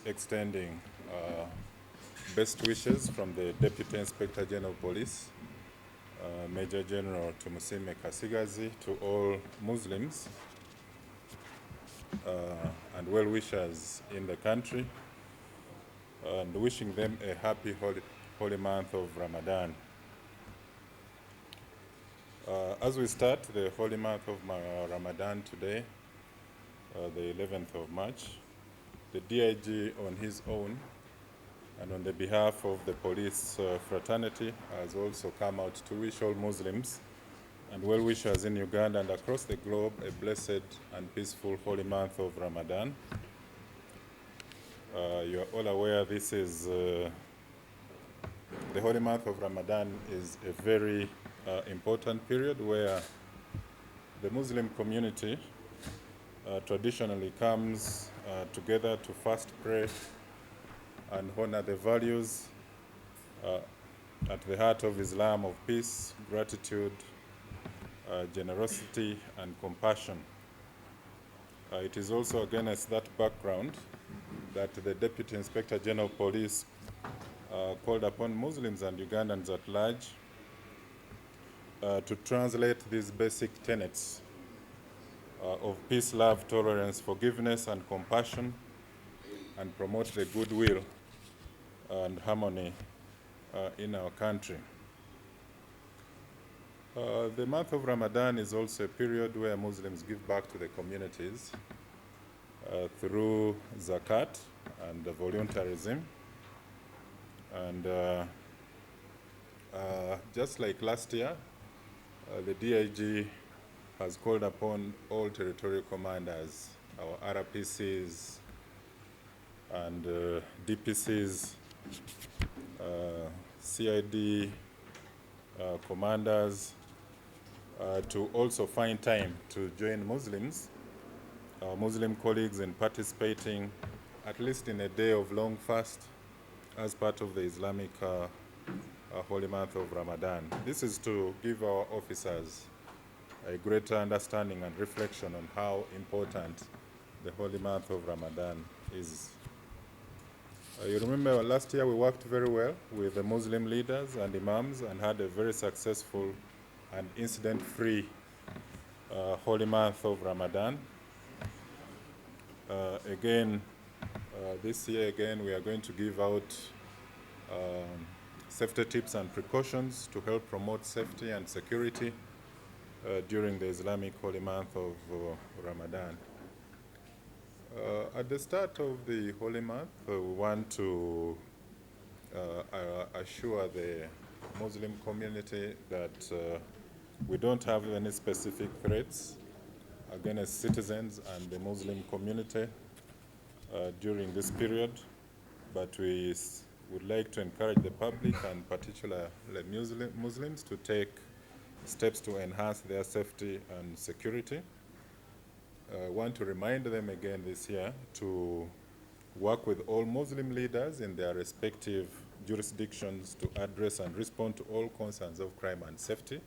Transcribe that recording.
extending best wishes from the Deputy Inspector General of Police, Major General Tumusime Kasigazi, to all Muslims and well-wishers in the country, and wishing them a happy holy month of Ramadan. As we start the holy month of Ramadan today, the 11th of March, the DIG on his own and on the behalf of the police fraternity has also come out to wish all Muslims and well-wishers in Uganda and across the globe a blessed and peaceful holy month of Ramadan. You are all aware this is the holy month of Ramadan is a very important period where the Muslim community traditionally comes together to fast, pray, and honor the values at the heart of Islam of peace, gratitude, generosity, and compassion. It is also against that background that the Deputy Inspector General of Police called upon Muslims and Ugandans at large to translate these basic tenets of peace, love, tolerance, forgiveness, and compassion, and promote the goodwill and harmony in our country. The month of Ramadan is also a period where Muslims give back to the communities through zakat and voluntarism. And just like last year, the DIG has called upon all territorial commanders, our RPCs and DPCs, CID commanders to also find time to join Muslims, our Muslim colleagues, in participating at least in a day of long fast as part of the Islamic holy month of Ramadan. This is to give our officers a greater understanding and reflection on how important the holy month of Ramadan is. You remember last year we worked very well with the Muslim leaders and imams and had a very successful and incident-free holy month of Ramadan. This year again we are going to give out safety tips and precautions to help promote safety and security during the Islamic holy month of Ramadan. At the start of the holy month, we want to assure the Muslim community that we don't have any specific threats against citizens and the Muslim community during this period, but we would like to encourage the public and particularly Muslims to take steps to enhance their safety and security. I want to remind them again this year to work with all Muslim leaders in their respective jurisdictions to address and respond to all concerns of crime and safety,